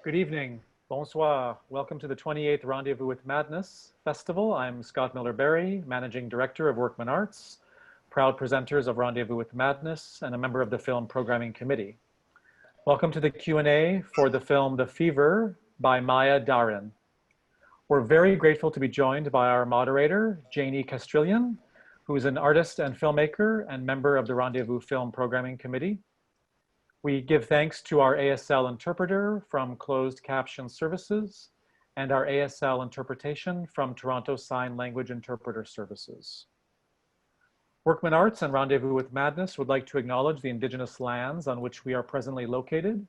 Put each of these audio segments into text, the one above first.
Good evening. Bonsoir. Welcome to the 28th Rendezvous with Madness Festival. I'm Scott Miller-Berry, Managing Director of Workman Arts, proud presenters of Rendezvous with Madness, and a member of the Film Programming Committee. Welcome to the Q&A for the film The Fever by Maya Da-Rin. We're very grateful to be joined by our moderator, Jaene Castrillon, who is an artist and filmmaker and member of the Rendezvous Film Programming Committee. We give thanks to our ASL interpreter from Closed Caption Services and our ASL interpretation from Toronto Sign Language Interpreter Services. Workman Arts and Rendezvous with Madness would like to acknowledge the Indigenous lands on which we are presently located,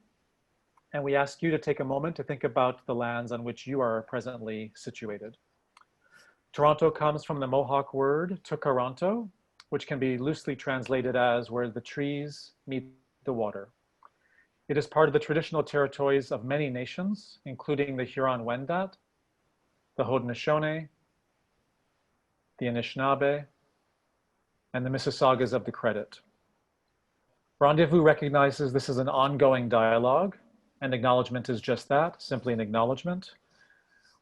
and we ask you to take a moment to think about the lands on which you are presently situated. Toronto comes from the Mohawk word tukaranto, which can be loosely translated as where the trees meet the water. It is part of the traditional territories of many nations, including the Huron-Wendat, the Haudenosaunee, the Anishinaabe, and the Mississaugas of the Credit. Rendezvous recognizes this is an ongoing dialogue, and acknowledgement is just that, simply an acknowledgement.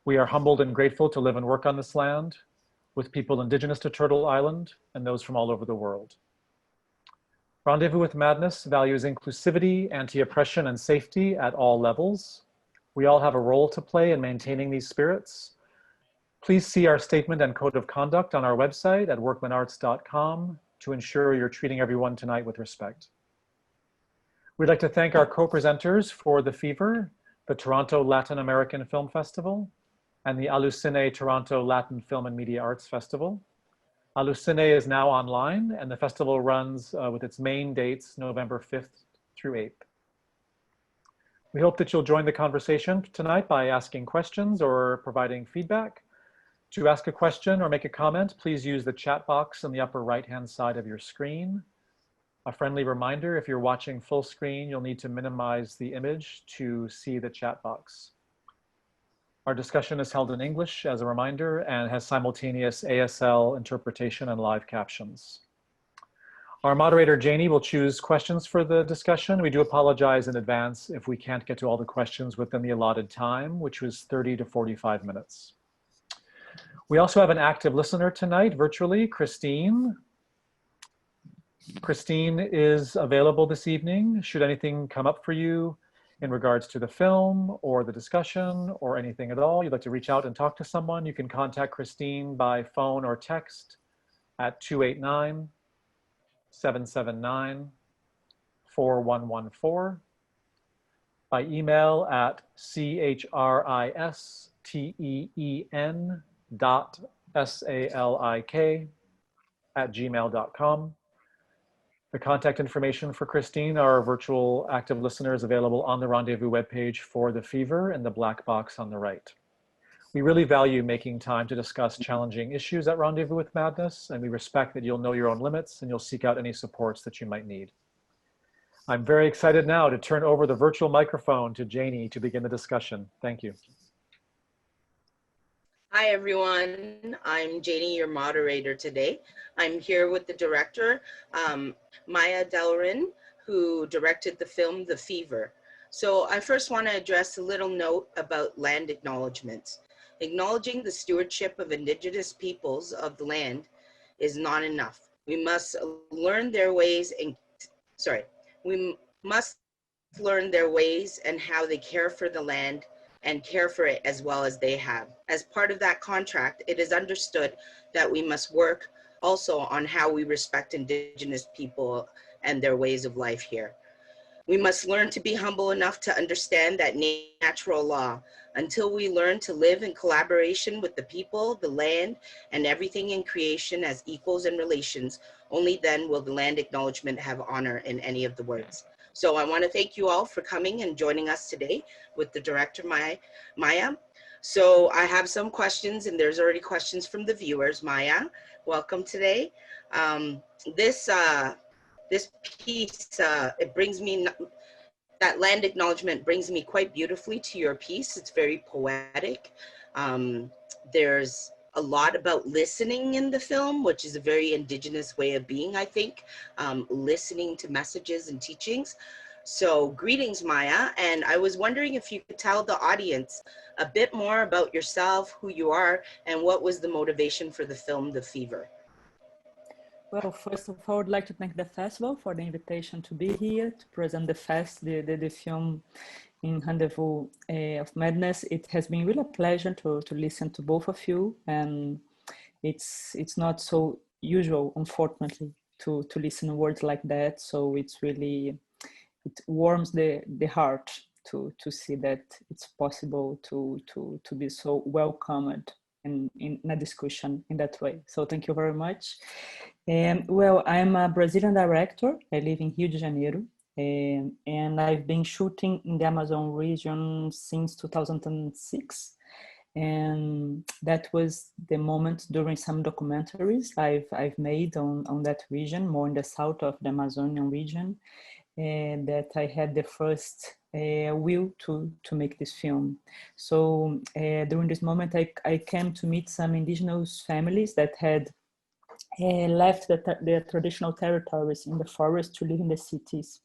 We are humbled and grateful to live and work on this land with people indigenous to Turtle Island and those from all over the world. Rendezvous with Madness values inclusivity, anti-oppression, and safety at all levels. We all have a role to play in maintaining these spirits. Please see our statement and code of conduct on our website at workmanarts.com to ensure you're treating everyone tonight with respect. We'd like to thank our co-presenters for The Fever, the Toronto Latin American Film Festival, and the Alucine Toronto Latin Film and Media Arts Festival. Alucine is now online, and the festival runs with its main dates November 5th through 8th. We hope that you'll join the conversation tonight by asking questions or providing feedback. To ask a question or make a comment, please use the chat box on the upper right-hand side of your screen. A friendly reminder, if you're watching full screen, you'll need to minimize the image to see the chat box. Our discussion is held in English as a reminder and has simultaneous ASL interpretation and live captions. Our moderator, Jaene, will choose questions for the discussion. We do apologize in advance if we can't get to all the questions within the allotted time, which was 30 to 45 minutes. We also have an active listener tonight virtually, Christine. Christine is available this evening. Should anything come up for you in regards to the film or the discussion or anything at all, you'd like to reach out and talk to someone, you can contact Christine by phone or text at 289-779-4114, by email at christeen.salik@gmail.com. The contact information for Christine, our virtual active listener, is available on the Rendezvous webpage for The Fever in the black box on the right. We really value making time to discuss challenging issues at Rendezvous with Madness, and we respect that you'll know your own limits and you'll seek out any supports that you might need. I'm very excited now to turn over the virtual microphone to Jaene to begin the discussion. Thank you. Hi everyone, I'm Jaene, your moderator today. I'm here with the director, Maya Da-Rin, who directed the film The Fever. So I first want to address a little note about land acknowledgements. Acknowledging the stewardship of Indigenous peoples of the land is not enough. We must learn their ways and, how they care for the land and care for it as well as they have. As part of that contract, it is understood that we must work also on how we respect Indigenous people and their ways of life here. We must learn to be humble enough to understand that natural law. Until we learn to live in collaboration with the people, the land, and everything in creation as equals and relations, only then will the land acknowledgement have honor in any of the words. So I want to thank you all for coming and joining us today with the director, Maya. So I have some questions, and there's already questions from the viewers. Maya, welcome today. This piece, it brings me, that land acknowledgement brings me quite beautifully to your piece. It's very poetic. There's a lot about listening in the film, which is a very Indigenous way of being, I think, listening to messages and teachings. So greetings, Maya, and I was wondering if you could tell the audience a bit more about yourself, who you are, and what was the motivation for the film, The Fever. Well, first of all, I'd like to thank the festival for the invitation to be here to present the film in Rendezvous of Madness. It has been really a pleasure to listen to both of you, and it's not so usual, unfortunately, to listen to words like that. So it warms the heart to see that it's possible to be so welcomed in a discussion in that way. So thank you very much. Well, I'm a Brazilian director. I live in Rio de Janeiro, and I've been shooting in the Amazon region since 2006. And that was the moment during some documentaries I've made on that region, more in the south of the Amazonian region, that I had the first will to make this film. So during this moment, I came to meet some indigenous families that had left their traditional territories in the forest to live in the cities.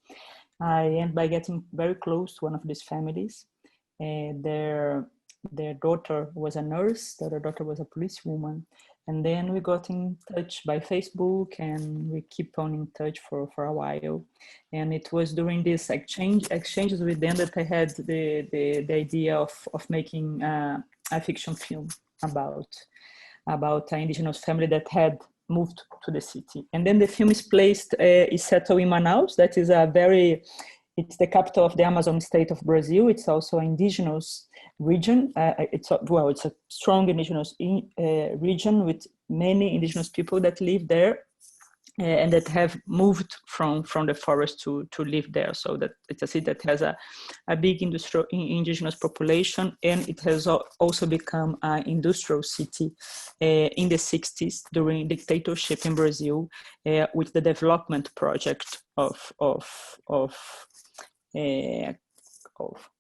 I ended by getting very close to one of these families. Their daughter was a nurse, the other daughter was a policewoman. And then we got in touch by Facebook, and we keep on in touch for a while. And it was during this exchanges with them that I had the idea of making a fiction film about an indigenous family that had moved to the city. And then the film is settled in Manaus. That is it's the capital of the Amazon state of Brazil. It's also an indigenous region. It's a strong indigenous region with many indigenous people that live there and that have moved from the forest to live there. So that it's a city that has a big indigenous population, and it has also become an industrial city in the 60s during dictatorship in Brazil, with the development project of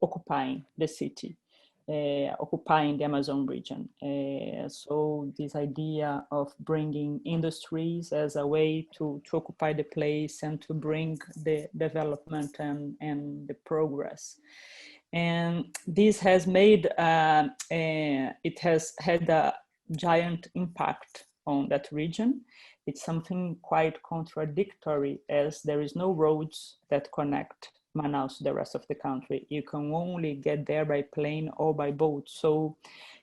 occupying the city, occupying the Amazon region. So this idea of bringing industries as a way to occupy the place and to bring the development and the progress. And this has made, it has had a giant impact on that region. It's something quite contradictory, as there is no roads that connect Manaus to the rest of the country. You can only get there by plane or by boat. So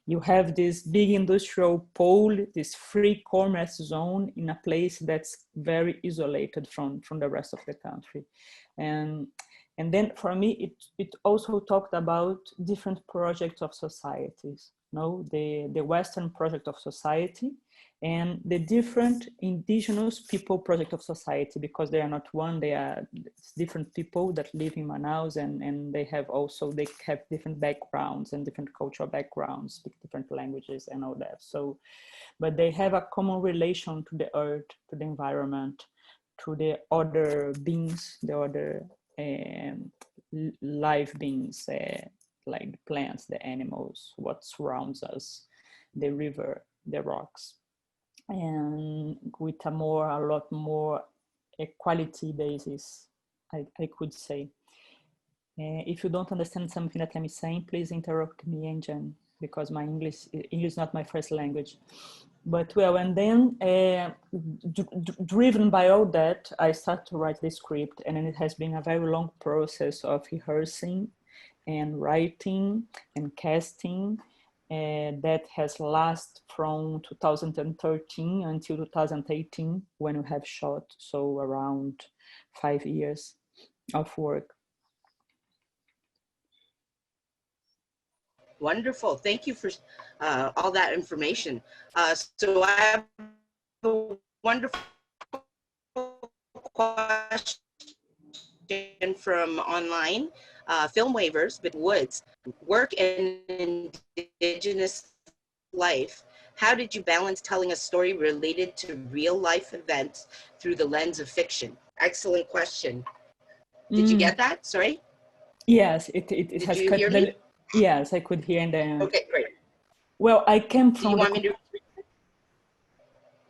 you have this big industrial pole, this free commerce zone in a place that's very isolated from the rest of the country. And then for me, it also talked about different projects of societies, the Western project of society and the different indigenous people project of society, because they are not one, they are different people that live in Manaus, and they have different backgrounds and different cultural backgrounds, speak different languages and all that. So, but they have a common relation to the earth, to the environment, to the other beings, the other live beings, like the plants, the animals, what surrounds us, the river, the rocks, and with a lot more equality basis, I could say. If you don't understand something that I'm saying, please interrupt me, Anjan, because my English is not my first language. But well, and then driven by all that, I started to write the script, and then it has been a very long process of rehearsing and writing and casting. That has lasted from 2013 until 2018, when we have shot, so around 5 years of work. Wonderful. Thank you for all that information. So I have a wonderful question from online. Film waivers, but Woods, work in Indigenous life. How did you balance telling a story related to real life events through the lens of fiction? Excellent question. Did you get that? Sorry? Yes, it has. Did you hear me? Yes, I could hear. Okay, great. Well, I came from. Do you want me to?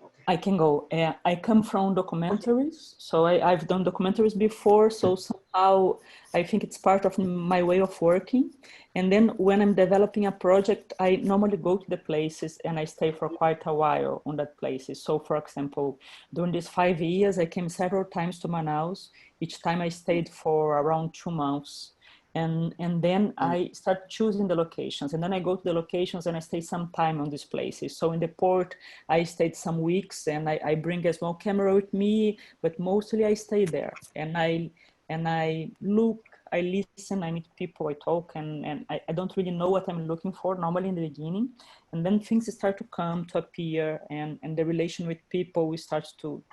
Okay. I can go. I come from documentaries, so I've done documentaries before, so somehow I think it's part of my way of working. And then when I'm developing a project, I normally go to the places and I stay for quite a while on that places. So for example, during these 5 years, I came several times to Manaus. Each time I stayed for around 2 months. And then I start choosing the locations, and then I go to the locations and I stay some time on these places. So in the port, I stayed some weeks, and I bring a small camera with me, but mostly I stay there, and I look, I listen, I meet people, I talk, and I don't really know what I'm looking for normally in the beginning, and then things start to come, to appear, and the relation with people starts to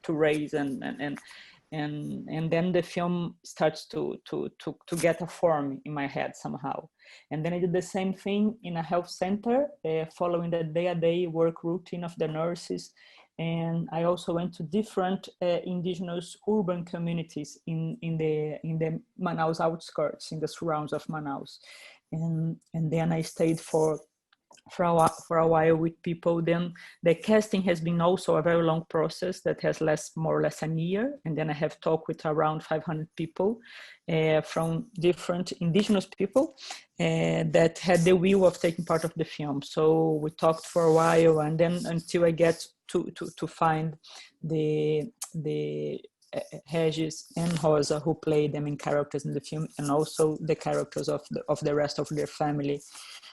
raise, and then the film starts to get a form in my head somehow. And then I did the same thing in a health center, following the day-to-day work routine of the nurses. And I also went to different indigenous urban communities in the Manaus outskirts, in the surrounds of Manaus. And then I stayed for a while with people. Then the casting has been also a very long process that has more or less a year. And then I have talked with around 500 people from different indigenous people that had the will of taking part of the film. So we talked for a while, and then until I get to find the Regis and Rosa, who play the main characters in the film, and also the characters of the rest of their family.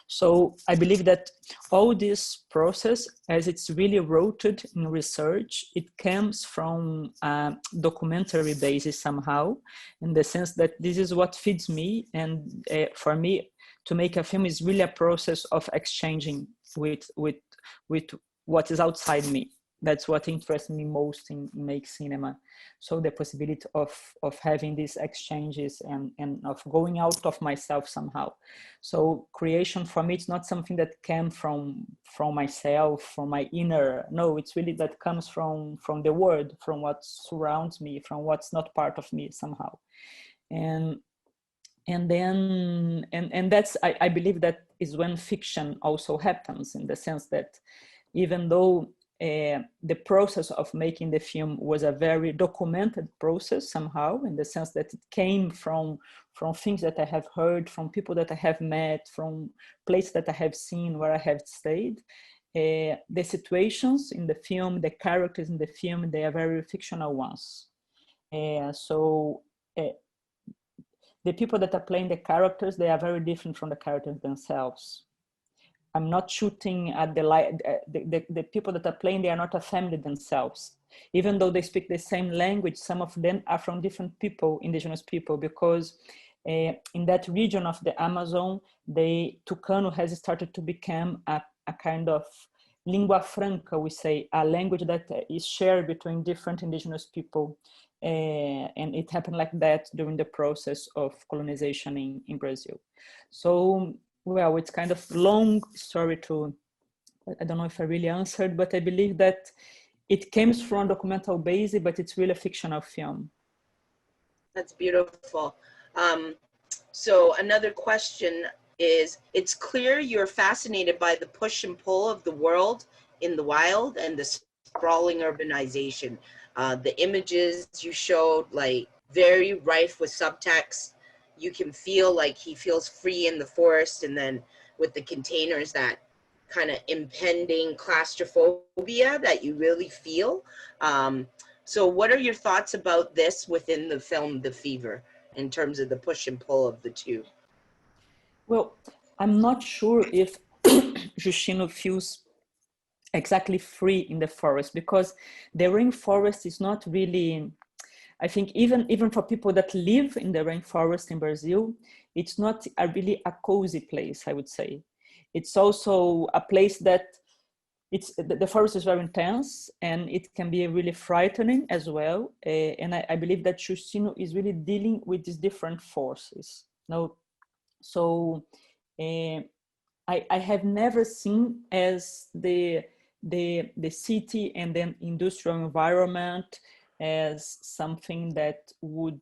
So I believe that all this process, as it's really rooted in research, it comes from a documentary basis somehow, in the sense that this is what feeds me. And for me, to make a film is really a process of exchanging with what is outside me. That's what interests me most in make cinema. So the possibility of having these exchanges and of going out of myself somehow. So creation for me, it's not something that came from myself, from my inner. No, it's really that comes from the world, from what surrounds me, from what's not part of me somehow. And then that's, I believe that is when fiction also happens, in the sense that even though the process of making the film was a very documented process somehow, in the sense that it came from things that I have heard, from people that I have met, from places that I have seen, where I have stayed. The situations in the film, the characters in the film, they are very fictional ones. So the people that are playing the characters, they are very different from the characters themselves. I'm not shooting at the people that are playing, they are not a family themselves. Even though they speak the same language, some of them are from different people, indigenous people, because in that region of the Amazon, Tucano has started to become a kind of lingua franca, we say, a language that is shared between different indigenous people. And it happened like that during the process of colonization in Brazil. So, well, it's kind of long story I don't know if I really answered, but I believe that it comes from a documental basis, but it's really a fictional film. That's beautiful. So another question is, it's clear you're fascinated by the push and pull of the world in the wild and the sprawling urbanization. The images you showed, like, very rife with subtext. You can feel like he feels free in the forest, and then with the containers, that kind of impending claustrophobia that you really feel. So what are your thoughts about this within the film The Fever, in terms of the push and pull of the two? Well, I'm not sure if Justino feels exactly free in the forest, because the rainforest is not really, I think even for people that live in the rainforest in Brazil, it's not really a cozy place, I would say. It's also a place that the forest is very intense, and it can be really frightening as well. And I believe that Justino is really dealing with these different forces. No, so I have never seen as the city and then industrial environment as something that would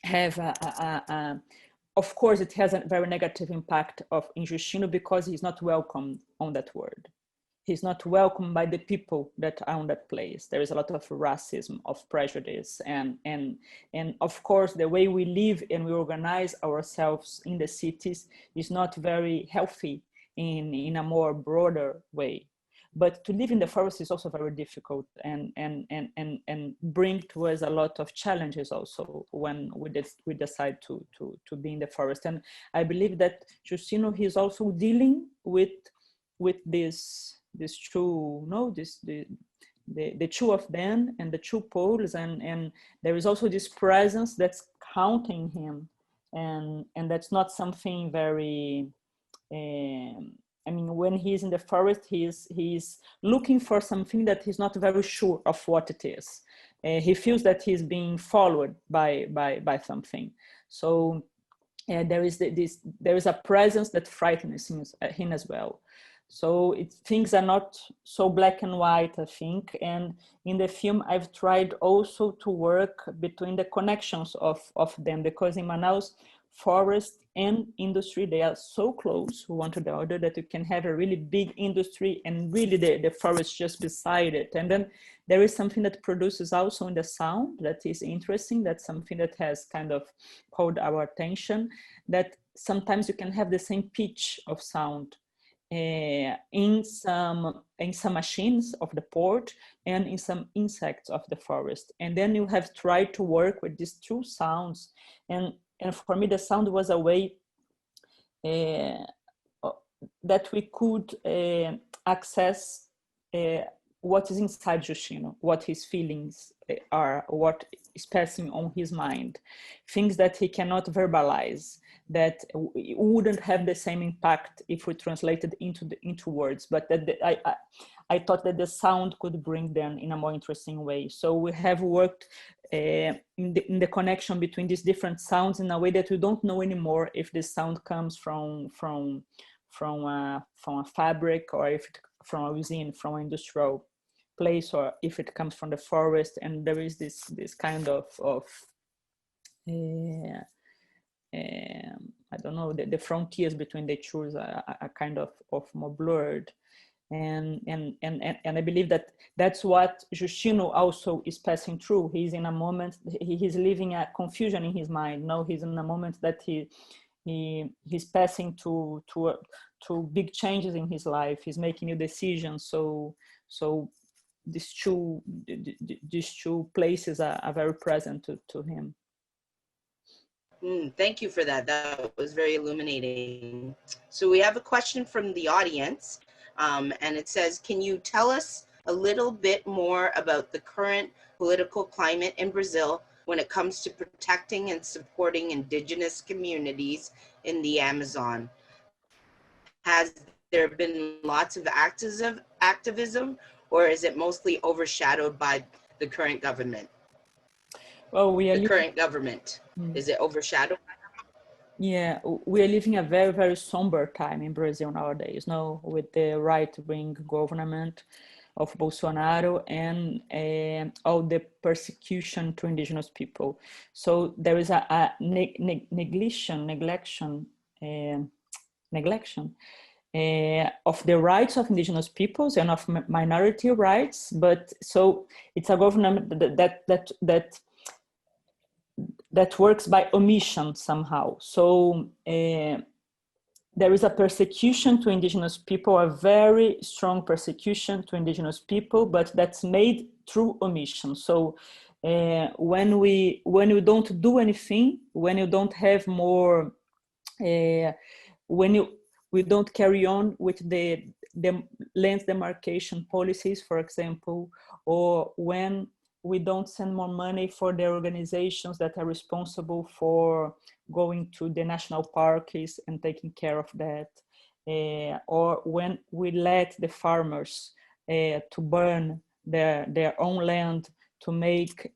have of course, it has a very negative impact in Justino because he's not welcome on that word. He's not welcomed by the people that are on that place. There is a lot of racism, of prejudice, and of course, the way we live and we organize ourselves in the cities is not very healthy in a more broader way. But to live in the forest is also very difficult and bring to us a lot of challenges also when we decide to be in the forest. And I believe that Justino, he's also dealing with this two, the two of them and the two poles, and there is also this presence that's counting him, and that's not something very. I mean, when he's in the forest, he's looking for something that he's not very sure of what it is. He feels that he's being followed by something. So there is a presence that frightens him as well. So things are not so black and white, I think. And in the film, I've tried also to work between the connections of them, because in Manaus, forest and industry, they are so close one to the other that you can have a really big industry and really the forest just beside it. And then there is something that produces also in the sound that is interesting. That's something that has kind of called our attention, that sometimes you can have the same pitch of sound in some machines of the port and in some insects of the forest. And then you have tried to work with these two sounds, and for me the sound was a way that we could access what is inside Justino, what his feelings are, what is passing on his mind, things that he cannot verbalize, that wouldn't have the same impact if we translated into words, but that I thought that the sound could bring them in a more interesting way. So we have worked in the connection between these different sounds in a way that we don't know anymore if this sound comes from a fabric, or if it from a cuisine, from an industrial place, or if it comes from the forest. And there is this kind of I don't know, the frontiers between the two are kind of more blurred. And I believe that that's what Justino also is passing through. He's in a moment, he's living a confusion in his mind. Now he's in a moment that he's passing to big changes in his life. He's making new decisions. So these two places are very present to him. Thank you for that. That was very illuminating. So we have a question from the audience, and it says, can you tell us a little bit more about the current political climate in Brazil when it comes to protecting and supporting indigenous communities in the Amazon? Has there been lots of activism, or is it mostly overshadowed by the current government? Well, current government, is it overshadowed? Yeah, we are living a very, very somber time in Brazil nowadays, no, with the right-wing government of Bolsonaro and all the persecution to indigenous people. So there is a neglection of the rights of indigenous peoples and of minority rights. But so it's a government that works by omission somehow. So there is a persecution to indigenous people, a very strong persecution to indigenous people, but that's made through omission. So when we don't do anything, when you don't have more, we don't carry on with the land demarcation policies, for example, or when we don't send more money for the organizations that are responsible for going to the national parks and taking care of that, or when we let the farmers to burn their own land to make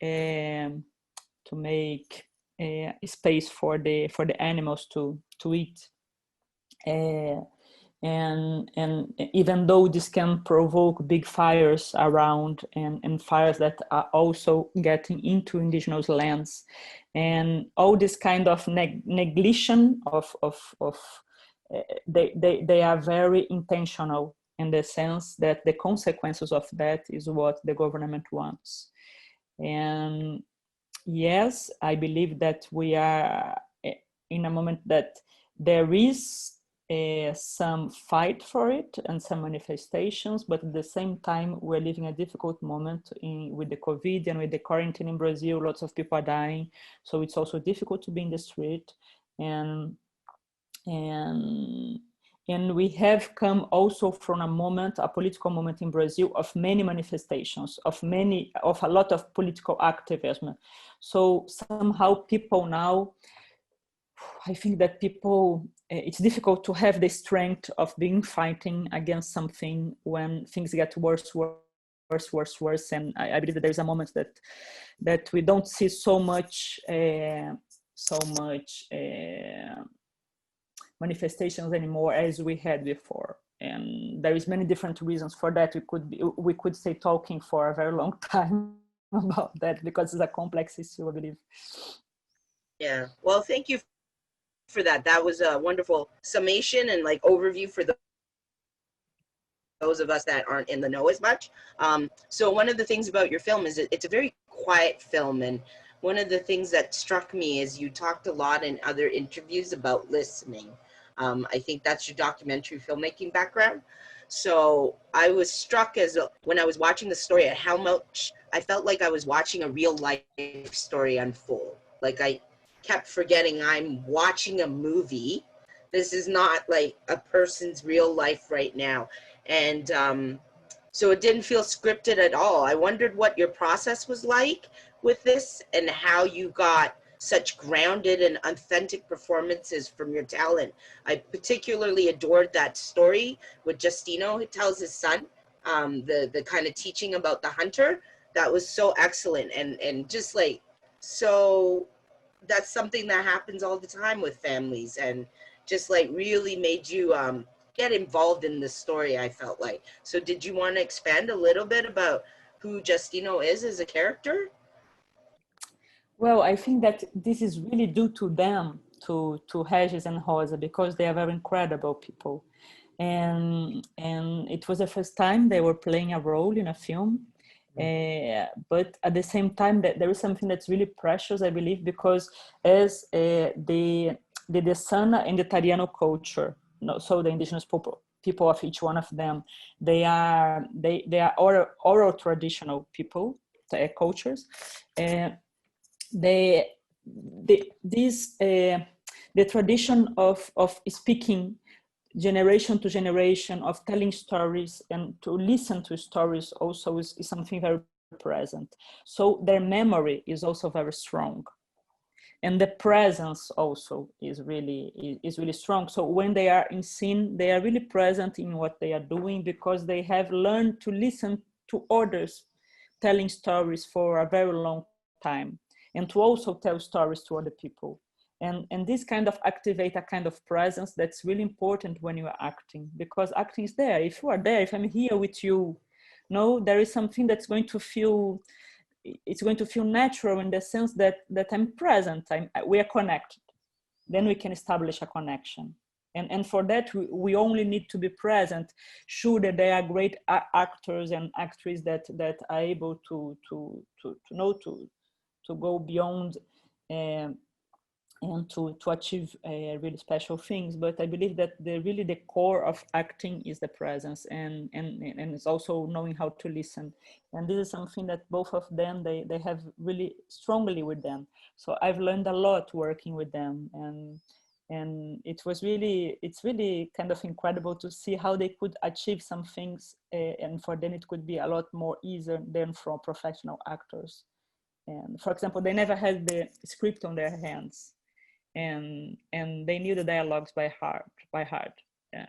space for the animals to eat. And even though this can provoke big fires around and fires that are also getting into indigenous lands, And all this kind of neglection they are very intentional, in the sense that the consequences of that is what the government wants. And yes, I believe that we are in a moment that there is some fight for it and some manifestations, but at the same time, we're living a difficult moment with the COVID and with the quarantine in Brazil. Lots of people are dying, so it's also difficult to be in the street. And we have come also from a political moment in Brazil of many manifestations, of a lot of political activism. So somehow people now, I think that people, it's difficult to have the strength of being fighting against something when things get worse. And I believe that there's a moment that we don't see so much manifestations anymore as we had before. And there is many different reasons for that. We could stay talking for a very long time about that, because it's a complex issue, I believe. Yeah, well, thank you for that. That was a wonderful summation and like overview for those of us that aren't in the know as much. So one of the things about your film is it's a very quiet film, and one of the things that struck me is you talked a lot in other interviews about listening. I think that's your documentary filmmaking background. So I was struck when I was watching the story at how much I felt like I was watching a real life story unfold. Like I kept forgetting I'm watching a movie. This is not like a person's real life right now. And so it didn't feel scripted at all. I wondered what your process was like with this and how you got such grounded and authentic performances from your talent. I particularly adored that story with Justino, who tells his son, the kind of teaching about the hunter. That was so excellent, and just like, so that's something that happens all the time with families, and just like really made you get involved in the story, I felt like. So did you want to expand a little bit about who Justino is as a character? Well, I think that this is really due to them, to Regis and Rosa, because they are very incredible people. And it was the first time they were playing a role in a film. But at the same time, that there is something that's really precious, I believe, because as the Desana and the Tariano culture, so the indigenous people of each one of them, they are oral traditional people, cultures. The tradition of speaking generation to generation, of telling stories and to listen to stories also is something very present. So their memory is also very strong, and the presence also is really strong. So when they are in scene, they are really present in what they are doing, because they have learned to listen to others telling stories for a very long time, and to also tell stories to other people. And this kind of activate a kind of presence that's really important when you are acting, because acting is there. If you are there, if I'm here with you, there is something that's going to feel, it's going to feel natural, in the sense that I'm present, we are connected. Then we can establish a connection. And for that, we only need to be present. Sure that they are great actors and actresses that are able to go beyond and to achieve really special things. But I believe that the core of acting is the presence, and it's also knowing how to listen. And this is something that both of them, they have really strongly with them. So I've learned a lot working with them, and it's really kind of incredible to see how they could achieve some things, and for them it could be a lot more easier than for professional actors. And for example, they never had the script on their hands, and they knew the dialogues by heart. Yeah.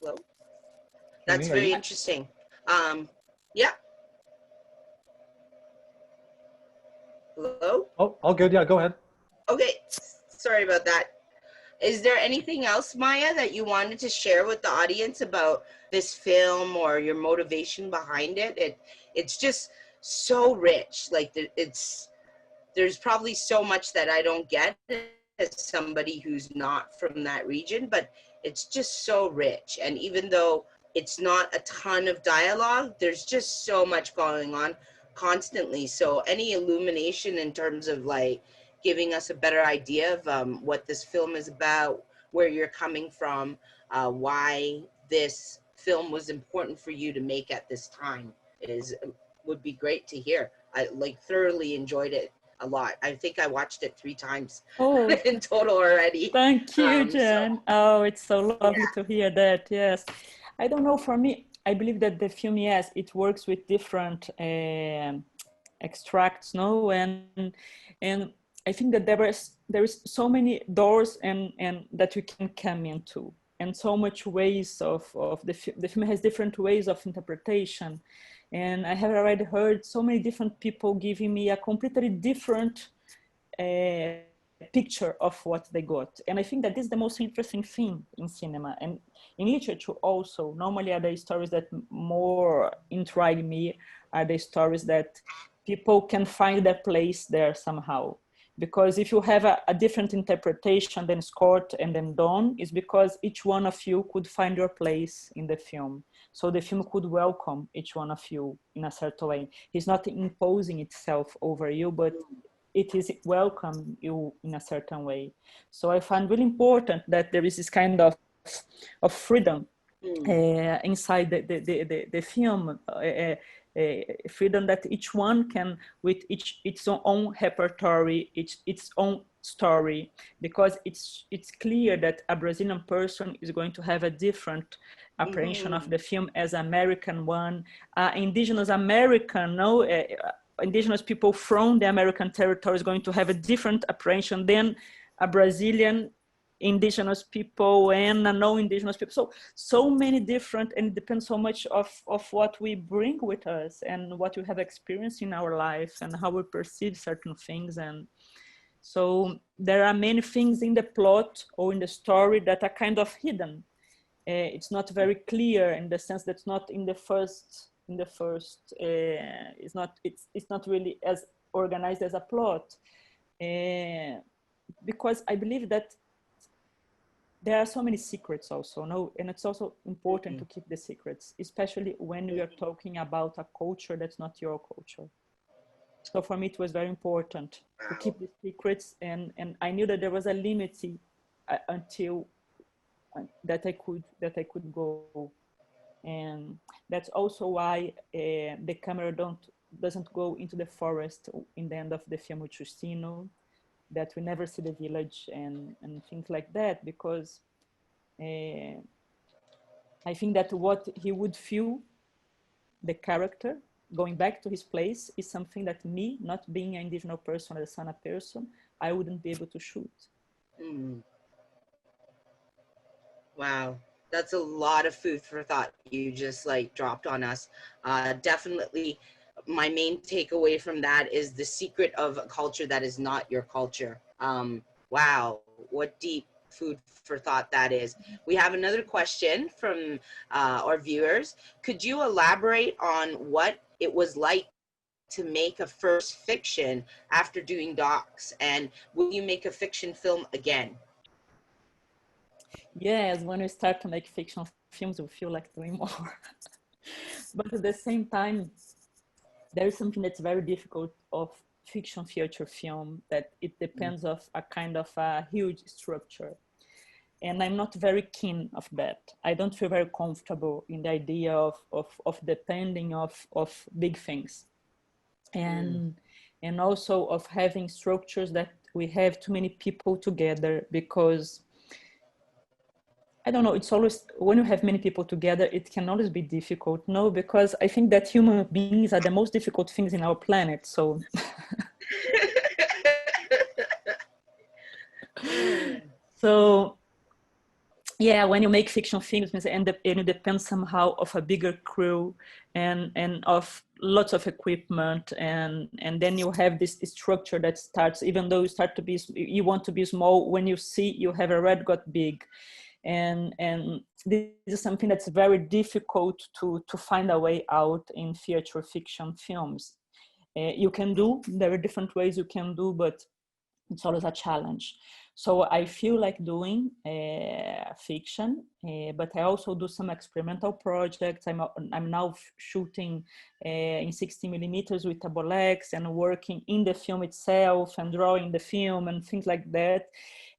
Hello? That's very interesting. Yeah. Hello? Oh, all good. Yeah, go ahead. Okay. Sorry about that. Is there anything else, Maya, that you wanted to share with the audience about this film or your motivation behind it? It's just so rich. Like there's probably so much that I don't get as somebody who's not from that region, but it's just so rich. And even though it's not a ton of dialogue, there's just so much going on constantly. So any illumination in terms of like giving us a better idea of what this film is about, where you're coming from, why this film was important for you to make at this time would be great to hear. I like thoroughly enjoyed it a lot. I think I watched it 3 times in total already. Thank you, Jen. Oh, it's so lovely to hear that. Yes. I don't know, for me, I believe that the film, yes, it works with different extracts, no? And I think that there is so many doors and that we can come into, and so much ways of the film has different ways of interpretation. And I have already heard so many different people giving me a completely different picture of what they got. And I think that this is the most interesting thing in cinema and in literature also. Normally are the stories that more intrigue me, are the stories that people can find their place there somehow. Because if you have a different interpretation than Scott and then Dawn, is because each one of you could find your place in the film. So the film could welcome each one of you in a certain way. It's not imposing itself over you, but it is welcome you in a certain way. So I find really important that there is this kind of freedom inside the film, freedom that each one can, with its own repertory, its own story, because it's clear that a Brazilian person is going to have a different apprehension of the film as American one, Indigenous American, no, Indigenous people from the American territory is going to have a different apprehension than a Brazilian Indigenous people and non-Indigenous people. So many different, and it depends so much of what we bring with us and what we have experienced in our life and how we perceive certain things. And so there are many things in the plot or in the story that are kind of hidden. It's not very clear in the sense that it's not in the first, it's not really as organized as a plot. Because I believe that there are so many secrets also, no? And it's also important to keep the secrets, especially when we are talking about a culture that's not your culture. So for me, it was very important to keep the secrets, and I knew that there was a limit until that I could go. And that's also why the camera doesn't go into the forest in the end of the film with Justino, that we never see the village and things like that, because I think that what he would feel, the character, going back to his place, is something that me, not being an indigenous person or a Sana person, I wouldn't be able to shoot. Wow, that's a lot of food for thought you just like dropped on us. Definitely my main takeaway from that is the secret of a culture that is not your culture. Wow, what deep food for thought that is. We have another question from our viewers. Could you elaborate on what it was like to make a first fiction after doing docs, and will you make a fiction film again? Yes, when we start to make fiction films, we feel like doing more. But at the same time, there is something that's very difficult of fiction feature film, that it depends of a kind of a huge structure. And I'm not very keen of that. I don't feel very comfortable in the idea of depending of big things. And also of having structures that we have too many people together, because I don't know, it's always, when you have many people together, it can always be difficult, no? Because I think that human beings are the most difficult things in our planet, so. So yeah, when you make fiction films, and it depends somehow of a bigger crew and of lots of equipment, and then you have this structure that starts, even though you want to be small, when you see you have already got big, and this is something that's very difficult to find a way out in feature fiction films. You can do, there are different ways you can do, but it's always a challenge. So I feel like doing fiction, but I also do some experimental projects. I'm now shooting in 60 millimeters with a Bolex and working in the film itself and drawing the film and things like that.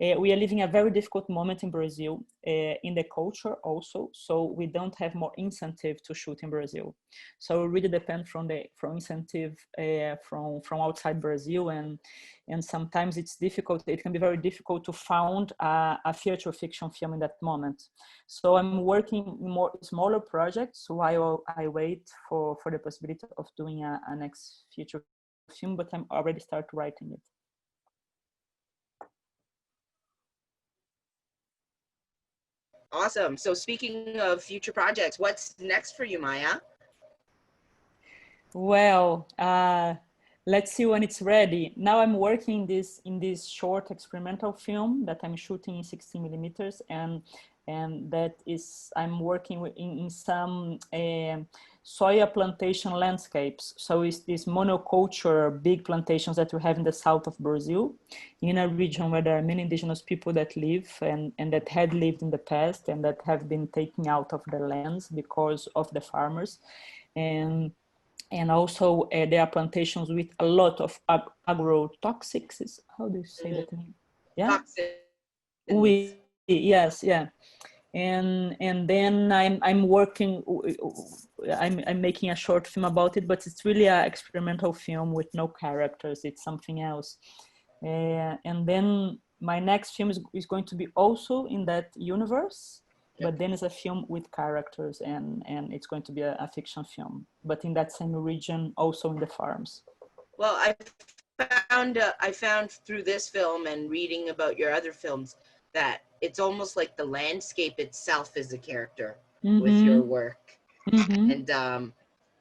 We are living a very difficult moment in Brazil, in the culture also. So we don't have more incentive to shoot in Brazil. So it really depends from incentive from outside Brazil, and sometimes it's difficult. It can be very difficult to find a feature fiction film in that moment. So I'm working more smaller projects while I wait for the possibility of doing a next feature film, but I'm already start writing it. Awesome. So speaking of future projects, what's next for you, Maya? Well, let's see when it's ready. Now I'm working in this short experimental film that I'm shooting in 60 millimeters, and that is, I'm working in some soya plantation landscapes. So it's these monoculture big plantations that we have in the south of Brazil, in a region where there are many indigenous people that live and that had lived in the past and that have been taken out of their lands because of the farmers. And also there are plantations with a lot of agrotoxics. How do you say that? Yeah. Toxins. Yes, yeah. And then I'm working. I'm making a short film about it, but it's really an experimental film with no characters. It's something else. And then my next film is going to be also in that universe. But then it's a film with characters, and it's going to be a fiction film, but in that same region, also in the farms. Well, I found through this film and reading about your other films that it's almost like the landscape itself is a character with your work. And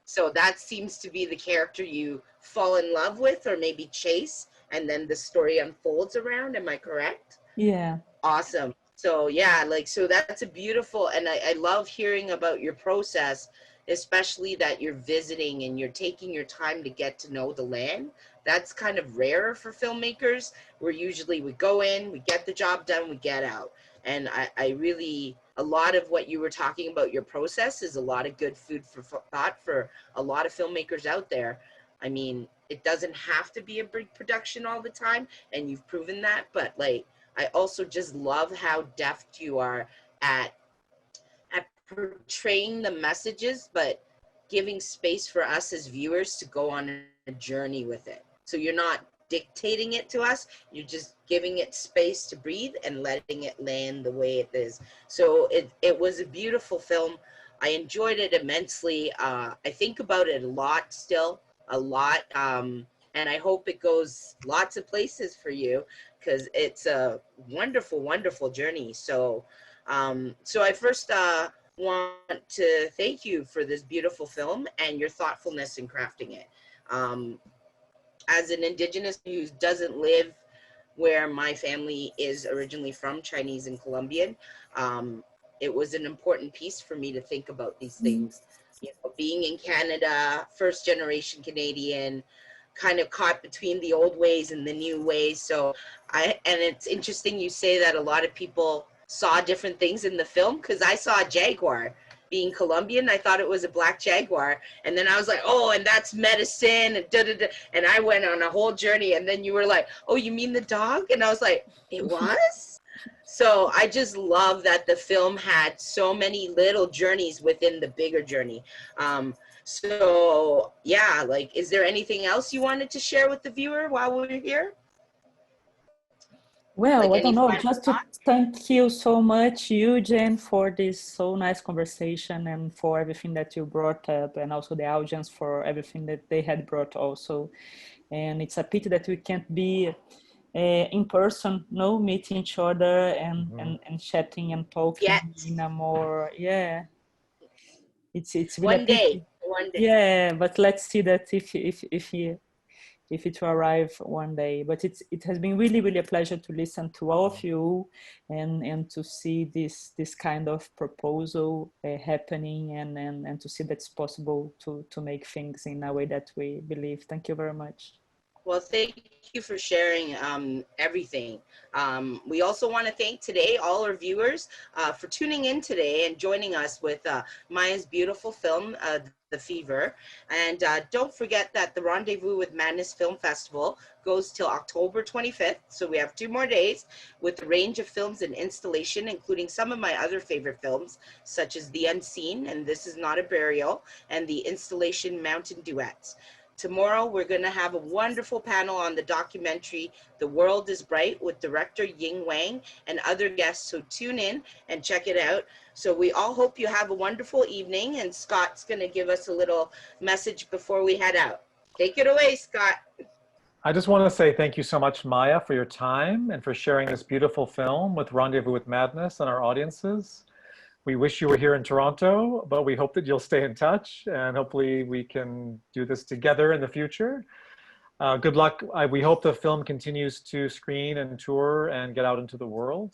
so that seems to be the character you fall in love with or maybe chase, and then the story unfolds around. Am I correct? Yeah. Awesome. So yeah, like, so that's a beautiful, and I love hearing about your process, especially that you're visiting and you're taking your time to get to know the land. That's kind of rare for filmmakers. We're usually, we go in, we get the job done, we get out. And I really, a lot of what you were talking about, your process, is a lot of good food for thought for a lot of filmmakers out there. I mean, it doesn't have to be a big production all the time, and you've proven that, but like, I also just love how deft you are at portraying the messages, but giving space for us as viewers to go on a journey with it. So you're not dictating it to us, you're just giving it space to breathe and letting it land the way it is. So it was a beautiful film. I enjoyed it immensely. I think about it a lot still, a lot. And I hope it goes lots of places for you, because it's a wonderful, wonderful journey. So, so I first want to thank you for this beautiful film and your thoughtfulness in crafting it. As an Indigenous who doesn't live where my family is originally from, Chinese and Colombian, it was an important piece for me to think about these things. You know, being in Canada, first generation Canadian, kind of caught between the old ways and the new ways. So and it's interesting you say that a lot of people saw different things in the film, because I saw a jaguar. Being Colombian, I thought it was a black jaguar, and then I was like, oh, and that's medicine, and da-da-da. And I went on a whole journey, and then you were like, oh, you mean the dog? And I was like, it was? So I just love that the film had so many little journeys within the bigger journey. So yeah, like, is there anything else you wanted to share with the viewer while we're here? Well, Like, I don't know, final just to thoughts? thank you so much, you, Jen, for this so nice conversation and for everything that you brought up, and also the audience for everything that they had brought also. And it's a pity that we can't be in person, no, meeting each other and, and chatting and talking Yes. in a more, yeah, it's really One a day. pity. One day. Yeah, but let's see that if it will arrive one day. But it has been really, really a pleasure to listen to all of you and to see this kind of proposal happening and to see that it's possible to make things in a way that we believe. Thank you very much. Well, thank you for sharing everything. We also want to thank today all our viewers for tuning in today and joining us with Maya's beautiful film, The Fever. And don't forget that the Rendezvous with Madness Film Festival goes till October 25th. So we have 2 more days with a range of films and installation, including some of my other favorite films, such as The Unseen and This Is Not a Burial, and the installation Mountain Duets. Tomorrow, we're going to have a wonderful panel on the documentary The World is Bright with director Ying Wang and other guests. So tune in and check it out. So we all hope you have a wonderful evening. And Scott's going to give us a little message before we head out. Take it away, Scott. I just want to say thank you so much, Maya, for your time and for sharing this beautiful film with Rendezvous with Madness and our audiences. We wish you were here in Toronto, but we hope that you'll stay in touch and hopefully we can do this together in the future. Good luck. We hope the film continues to screen and tour and get out into the world.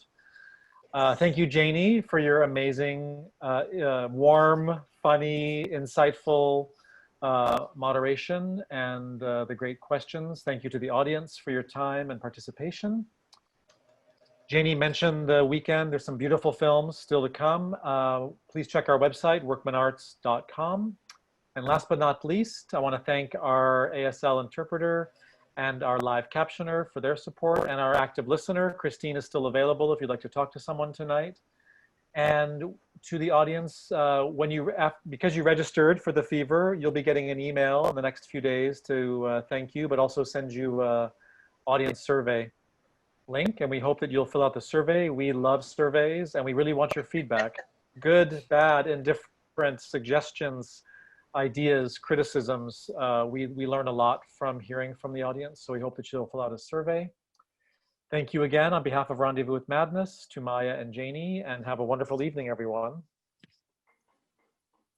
Thank you, Jaene, for your amazing, warm, funny, insightful moderation and the great questions. Thank you to the audience for your time and participation. Jaene mentioned the weekend. There's some beautiful films still to come. Please check our website, workmanarts.com. And last but not least, I want to thank our ASL interpreter and our live captioner for their support, and our active listener. Christine is still available if you'd like to talk to someone tonight. And to the audience, because you registered for The Fever, you'll be getting an email in the next few days to thank you, but also send you an audience survey link, and we hope that you'll fill out the survey. We love surveys and we really want your feedback. Good, bad, indifferent, suggestions, ideas, criticisms. We learn a lot from hearing from the audience, so we hope that you'll fill out a survey. Thank you again on behalf of Rendezvous with Madness to Maya and Jaene, and have a wonderful evening, everyone.